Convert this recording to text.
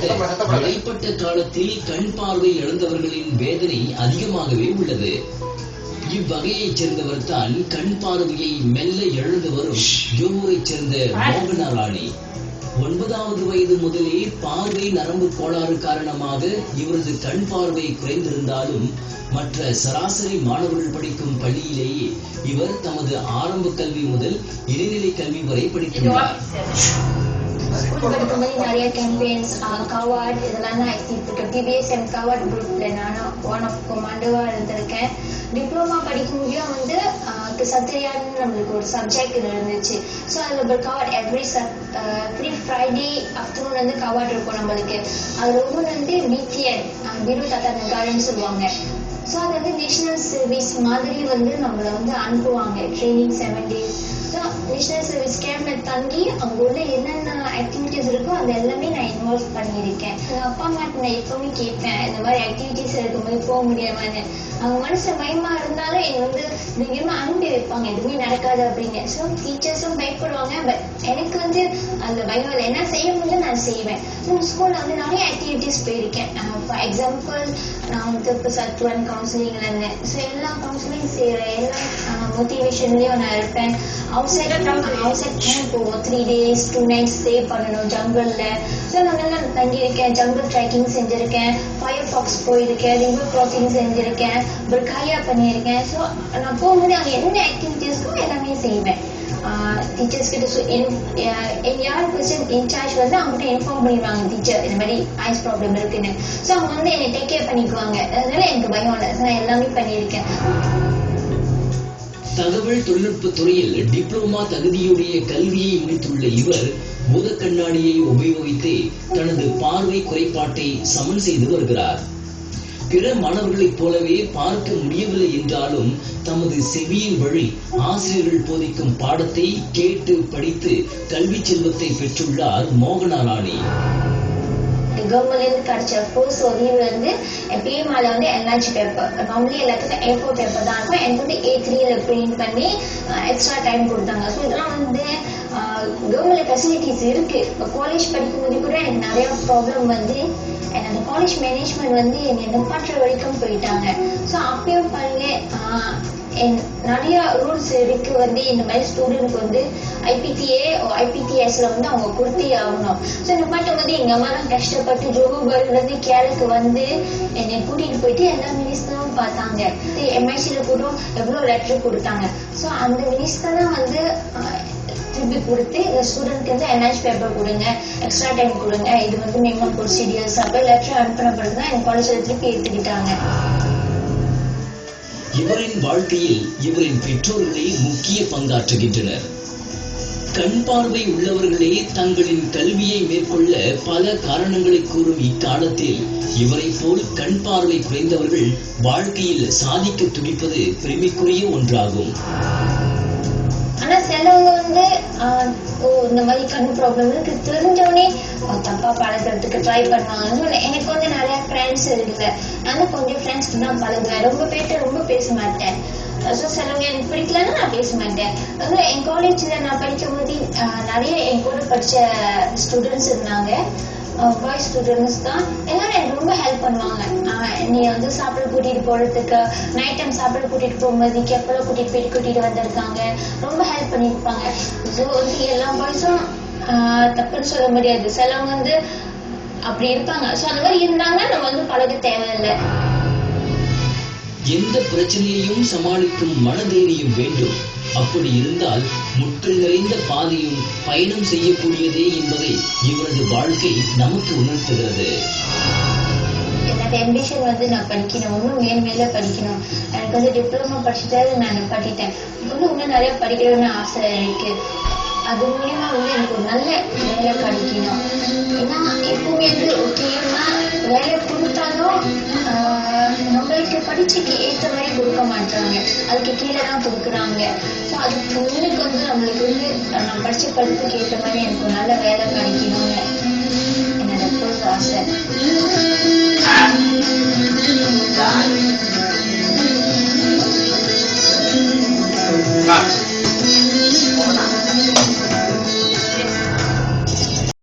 விட இடைப்பட்ட காலத்தில் கண் பார்வை இழந்தவர்களின் வேதனை அதிகமாகவே உள்ளது. இவ்வகையைச் சேர்ந்தவர் தான் கண் பார்வையை மெல்ல இழந்து வரும் ஜோஹூரைச் சேர்ந்த மோகனா ராணி. 9வது வயது முதலே பார்வை நரம்பு கோளாறு காரணமாக இவரது கண் பார்வை குறைந்திருந்தாலும் மற்ற சராசரி மாணவர்கள் படிக்கும் பள்ளியிலேயே இவர் தமது ஆரம்ப கல்வி முதல் இடைநிலை கல்வி வரை படித்துள்ளார். ஸ்கூல் படிக்கும்போது நிறைய கேம்பெயின்ஸ் கவாட் இதெல்லாம் தான் ஆக்டிவிட்டி பிபிஎஸ்எம் கவாட் குரூப்ல நானும் ஒன் ஆஃப் கமாண்டோவா இருந்திருக்கேன். டிப்ளமா படிக்கும்போது வந்து சத்திரியான்னு நம்மளுக்கு ஒரு சப்ஜெக்ட் இருந்துச்சு. ஸோ அதில் கவாட் எவ்ரி ஃப்ரைடே ஆஃப்டர்நூன் வந்து கவாட் இருக்கும் நம்மளுக்கு. அதில் ஒவ்வொரு வந்து பிடிஎன் பிரு தாத்தா நகாரன்னு சொல்லுவாங்க. ஸோ அது வந்து நேஷனல் சர்வீஸ் மாதிரி வந்து நம்மளை வந்து அனுப்புவாங்க ட்ரைனிங் 7 days. நேஷனல் சர்வீஸ் கேம்ப்ல தங்கி அங்க உள்ள என்னென்ன ஆக்டிவிட்டிஸ் இருக்கோ அது எல்லாமே நான் இன்வால்வ் பண்ணியிருக்கேன். எங்கள் அப்பா அம்மாட்டு நான் எப்பவுமே கேட்பேன் இந்த மாதிரி ஆக்டிவிட்டிஸ் இருக்கும்போது போக முடியாமன்னு. அவங்க மனசு பயமா இருந்தாலும் என்னை வந்து திடீர்னு அனுப்பி வைப்பாங்க எதுவுமே நடக்காது அப்படின்னு. ஸோ டீச்சர்ஸும் பயப்படுவாங்க. பட் எனக்கு வந்து அந்த பயம் இல்லை. என்ன செய்ய முடியும் நான் செய்வேன். ஸ்கூல்ல வந்து நிறைய ஆக்டிவிட்டிஸ் போயிருக்கேன். ஃபார் எக்ஸாம்பிள் நான் வந்து இப்போ சத்துவன் கவுன்சிலிங்ல இருந்தேன். ஸோ எல்லா கவுன்சிலிங் செய்கிறேன். எல்லா மோட்டிவேஷன்லயும் நான் இருப்பேன். அவுட் கேம்ப் போவோம். 3 days 2 nights ஸ்டே பண்ணணும் ஜங்கிள்ல. ஸோ நாங்கெல்லாம் தங்கியிருக்கேன். ஜங்கிள் ட்ரெக்கிங் செஞ்சிருக்கேன். ஃபயர் ஃபாக்ஸ் போயிருக்கேன். ரிவர் கிராசிங் செஞ்சிருக்கேன். காயா பண்ணியிருக்கேன். ஸோ நான் போகும்போது அங்கே என்ன ஆக்டிவிட்டிஸ்க்கும் எல்லாமே செய்வேன். டீச்சர்ஸ் கிட்ட யார் பர்சன் இன்சார்ஜ் வந்து அவங்ககிட்ட இன்ஃபார்ம் பண்ணிடுவாங்க டீச்சர் இந்த மாதிரி ஐஸ் ப்ராப்ளம் இருக்குன்னு. ஸோ அவங்க வந்து என்னை டேக் கேர் பண்ணிக்குவாங்க. அதனால எனக்கு பயம் இல்லை. நான் எல்லாமே பண்ணியிருக்கேன். தகவல் தொழில்நுட்ப துறையில் டிப்ளோமா தகுதியுடைய கல்வியை முடித்துள்ள இவர் பூத கண்ணாடியை உபயோகித்து தனது பார்வை குறைபாட்டை சமன் செய்து வருகிறார். பிற மாணவர்களைப் போலவே பார்க்க முடியவில்லை என்றாலும் தமது செவியின் வழி ஆசிரியர்கள் போதிக்கும் பாடத்தை கேட்டு படித்து கல்வி செல்வத்தை பெற்றுள்ளார் மோகனா ராணி. கவர்மெண்ட்லேருந்து கிடைச்ச ஃபர்ஸ்ட் உதவி வந்து பிஎம்ஆல வந்து என்லார்ஜ் பேப்பர். நார்மலி எல்லாத்துக்கும் A4 பேப்பர் தான் இருக்கும். எனக்கு வந்து A3ல பிரிண்ட் பண்ணி எக்ஸ்ட்ரா டைம் கொடுத்தாங்க. ஸோ இதெல்லாம் வந்து கவர்மெண்ட் ஃபெசிலிட்டிஸ் இருக்கு. இப்போ காலேஜ் படிக்கும்போது கூட எனக்கு நிறைய ப்ராப்ளம் வந்து அந்த காலேஜ் மேனேஜ்மெண்ட் வந்து என்னை நிப்பாட்டுற வரைக்கும் போயிட்டாங்க. ஸோ அப்பயும் பாருங்க நிறைய ரூல்ஸ் இருக்கு. வந்து இந்த மாதிரி ஸ்டூடெண்ட்க்கு வந்து IPTSல வந்து அவங்க கொடுத்தே ஆகணும். ஸோ இந்த பாட்டும் வந்து எங்க அம்மா தான் கஷ்டப்பட்டு ஜோஹர்ல இருந்து கேரளுக்கு வந்து என்னை கூட்டிட்டு போயிட்டு எல்லா மினிஸ்டரும் பார்த்தாங்க. MICல கூட எவ்வளவு லெட்டர் கொடுத்தாங்க. ஸோ அந்த மினிஸ்டர் தான் வந்து திருப்பி கொடுத்து இந்த ஸ்டூடெண்ட்க்கு வந்து என்லார்ஜ் பேப்பர் கொடுங்க, எக்ஸ்ட்ரா டைம் கொடுங்க, இது வந்து மினிமம் ப்ரொசீடியர்ஸ் அப்படி லெட்டர் அனுப்பின பிறகுதான் என் காலேஜ்ல திருப்பி எடுத்துக்கிட்டாங்க. இவரின் வாழ்க்கையில் இவரின் பெற்றோர்களே முக்கிய பங்காற்றுகின்றனர். கண் பார்வை உள்ளவர்களே தங்களின் கல்வியை மேற்கொள்ள பல காரணங்களை கூறும் இக்காலத்தில் இவரை போல் கண் பார்வை குறைந்தவர்கள் வாழ்க்கையில் சாதிக்க துடிப்பது பெருமைக்குரிய ஒன்றாகும். ஆனா சிலவங்க வந்து இந்த மாதிரி கண் ப்ராப்ளம் இருக்கு தெரிஞ்சவனே தப்பா பழகிறதுக்கு ட்ரை பண்ணுவாங்க. எனக்கு வந்து நிறைய ஃப்ரெண்ட்ஸ் இருக்குல்ல, நானும் கொஞ்சம் ஃப்ரெண்ட்ஸ் தான் பழகுவேன். ரொம்ப பேர்ட்ட ரொம்ப பேச மாட்டேன். ஸோ சிலவங்க எனக்கு பிடிக்கலன்னா நான் பேச மாட்டேன். வந்து என் காலேஜ்ல நான் படிக்கும் போது நிறைய என் கூட படிச்ச ஸ்டூடெண்ட்ஸ் இருந்தாங்க. பாய்ஸ் ஸ்டூடெண்ட்ஸ் தான். எல்லாரும் எனக்கு ரொம்ப ஹெல்ப் பண்ணுவாங்க. நீ வந்து சாப்பிட கூட்டிட்டு போறதுக்கு, நைட் டைம் சாப்பிட கூட்டிட்டு போகும்போது கெப்பல கூட்டிட்டு வந்திருக்காங்க. ரொம்ப ஹெல்ப் பண்ணிருப்பாங்க. ஸோ வந்து எல்லா பாய்ஸும் தப்புன்னு சொல்ல முடியாது. சிலவங்க வந்து அப்படி இருப்பாங்க. ஸோ அந்த மாதிரி இருந்தாங்கன்னா நம்ம வந்து பழக தேவையில்லை. எந்த பிரச்சனையையும் சமாளிக்கும் மனதைரியம் வேண்டும். அப்படி இருந்தால் முட்கள் நிறைந்த பாதையும் பயணம் செய்யக்கூடியதே என்பதை இவரது வாழ்க்கை நமக்கு உணர்த்துகிறது. என்னோட அம்பிஷன் வந்து நான் படிக்கணும், இன்னும் மேல படிக்கணும். எனக்கு வந்து டிப்ளமோ படிச்சுட்டு நான் படிட்டேன். இன்னும் நிறைய படிக்கணும்னு ஆசை இருக்கு. அது மூலியமா வந்து எனக்கு ஒரு நல்ல வேலை கிடைக்கணும். ஏன்னா எப்பவுமே வந்து ஓகேன்னா வேலை கொடுத்தாலும் நம்மளுக்கு படிச்சுக்கு ஏற்ற மாதிரி கொடுக்க மாட்டாங்க, அதுக்கு கீழே தான் கொடுக்குறாங்க. ஸோ அதுக்கு முன்னுக்கு வந்து நம்மளுக்கு வந்து நான் படிச்ச படிப்புக்கு ஏற்ற மாதிரி எனக்கு ஒரு நல்ல வேலை கிடைக்கணும்னு என்னோட ஆசை.